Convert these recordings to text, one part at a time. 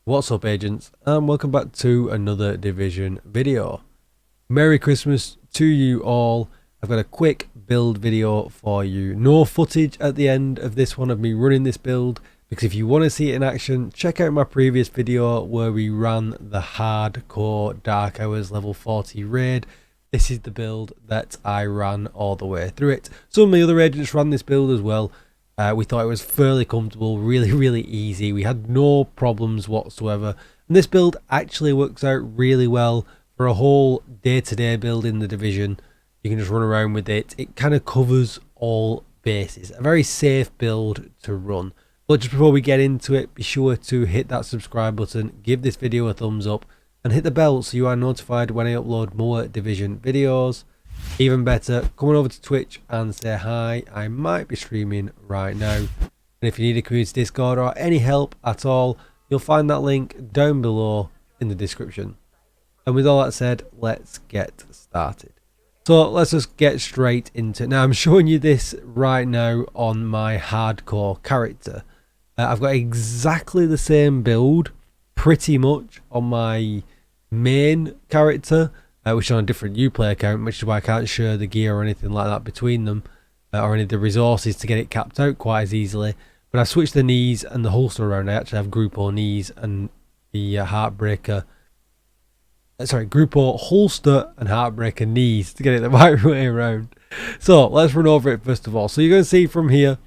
What's up, agents, and welcome back to another Division video. Merry Christmas to you all. I've got a quick build video for you. No footage at the end of this one of me running this build, because if you want to see it in action, check out my previous video where we ran the hardcore Dark Hours level 40 raid. This is the build that I ran all the way through it. Some of my other agents ran this build as well. We thought it was fairly comfortable, really easy. We had no problems whatsoever. And this build actually works out really well for a whole day-to-day build in the Division. You can just run around with it. It kind of covers all bases. A very safe build to run. But just before we get into it, be sure to hit that subscribe button, give this video a thumbs up, and hit the bell so you are notified when I upload more Division videos. Even better, come on over to Twitch and say hi. I might be streaming right now. And if you need a community Discord or any help at all, you'll find that link down below in the description. And with all that said, let's get started. So let's just get straight into it. Now I'm showing you this right now on my hardcore character. I've got exactly the same build pretty much on my main character, which is on a different Uplay account, which is why I can't share the gear or anything like that between them, or any of the resources to get it capped out quite as easily. But I switched the knees and the holster around. I actually have Group O knees and the Heartbreaker. Group O holster and Heartbreaker knees to get it the right way around. So let's run over it first of all. So you're going to see from here,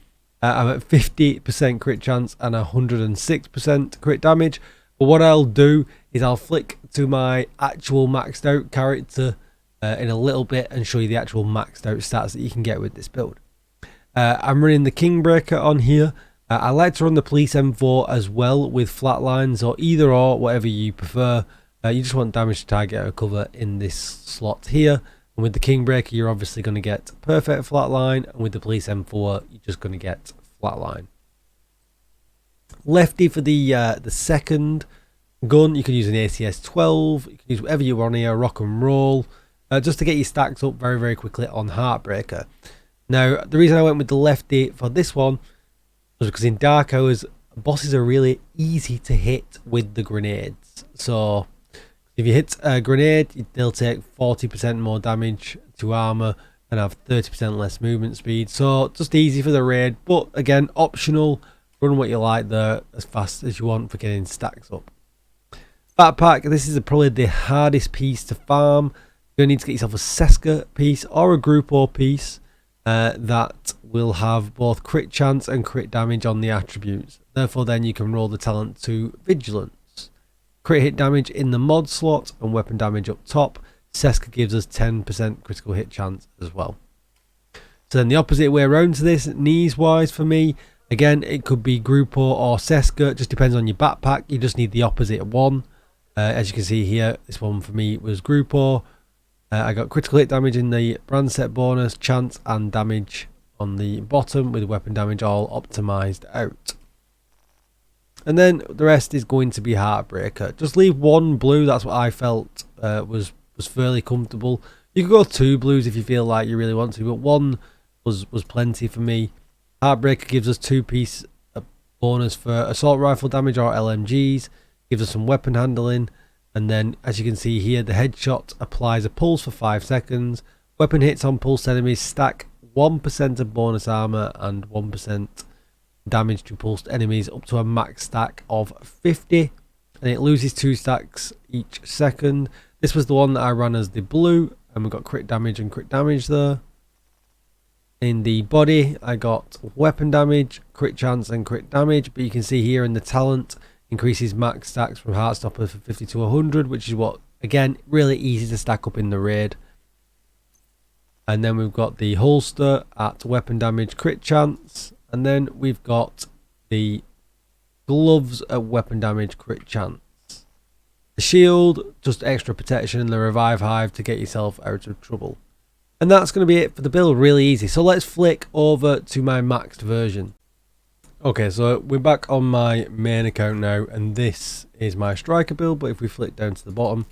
I'm at 50% crit chance and 106% crit damage. But what I'll do is I'll flick to my actual maxed out character in a little bit and show you the actual maxed out stats that you can get with this build. I'm running the Kingbreaker on here. I like to run the Police M4 as well with flatlines, or either or, whatever you prefer. You just want damage to target out of cover in this slot here. And with the Kingbreaker, you're obviously going to get perfect flatline, and with the Police M4, you're just going to get flatline. Lefty for the second gun, you can use an ACS 12, you can use whatever you want here, rock and roll, just to get your stacks up very quickly on Heartbreaker. Now the reason I went with the lefty for this one was because in Dark Hours, bosses are really easy to hit with the grenades. So if you hit a grenade, they'll take 40% more damage to armor and have 30% less movement speed. So just easy for the raid, but again, optional. Run what you like there as fast as you want for getting stacks up. Backpack, this is probably the hardest piece to farm. You're going to need to get yourself a Seska piece or a Group O piece that will have both crit chance and crit damage on the attributes. Therefore then you can roll the talent to Vigilance. Crit hit damage in the mod slot and weapon damage up top. Seska gives us 10% critical hit chance as well. So then the opposite way around to this, knees wise for me, again, it could be Group O or Seska. It just depends on your backpack. You just need the opposite one. As you can see here, this one for me was Group O. I got critical hit damage in the brand set bonus, chance and damage on the bottom, with weapon damage all optimized out. And then the rest is going to be Heartbreaker. Just leave one blue. That's what I felt was fairly comfortable. You could go 2 blues if you feel like you really want to, but one was plenty for me. Heartbreaker gives us 2-piece bonus for assault rifle damage or LMGs, gives us some weapon handling, and then as you can see here, the headshot applies a pulse for 5 seconds. Weapon hits on pulsed enemies stack 1% of bonus armor and 1% damage to pulsed enemies up to a max stack of 50, and it loses 2 stacks each second. This was the one that I ran as the blue, and we got crit damage and crit damage there. In the body, I got weapon damage, crit chance and crit damage, but you can see here in the talent, increases max stacks from Heartstopper from 50 to 100, which is what, again, really easy to stack up in the raid. And then we've got the holster at weapon damage, crit chance, and then we've got the gloves at weapon damage, crit chance. The shield, just extra protection, and the revive hive to get yourself out of trouble. And that's going to be it for the build, really easy. So let's flick over to my maxed version. Okay, so we're back on my main account now, and this is my striker build, but if we flick down to the bottom,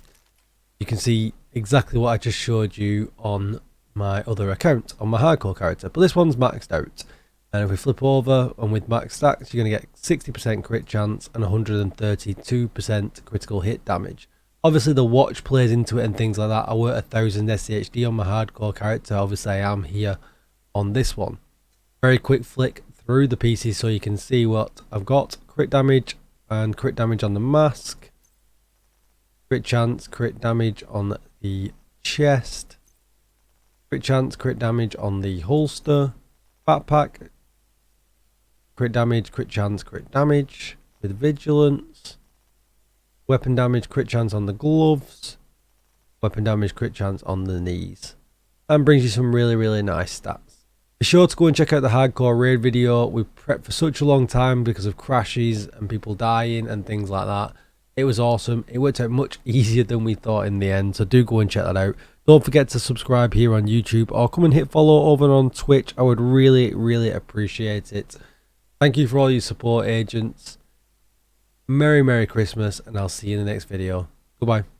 you can see exactly what I just showed you on my other account, on my hardcore character. But this one's maxed out. And if we flip over and with max stacks, you're going to get 60% crit chance and 132% critical hit damage. Obviously the watch plays into it and things like that. I work 1000 SCHD on my hardcore character. Obviously I am here on this one. Very quick flick through the pieces so you can see what I've got. Crit damage and crit damage on the mask. Crit chance, crit damage on the chest. Crit chance, crit damage on the holster. Backpack. Crit damage, crit chance, crit damage with vigilance. Weapon damage, crit chance on the gloves. Weapon damage, crit chance on the knees. And brings you some really nice stats. Be sure to go and check out the hardcore raid video. We prepped for such a long time because of crashes and people dying and things like that. It was awesome. It worked out much easier than we thought in the end. So do go and check that out. Don't forget to subscribe here on YouTube or come and hit follow over on Twitch. I would really appreciate it. Thank you for all your support, agents. Merry Christmas, and I'll see you in the next video. Goodbye.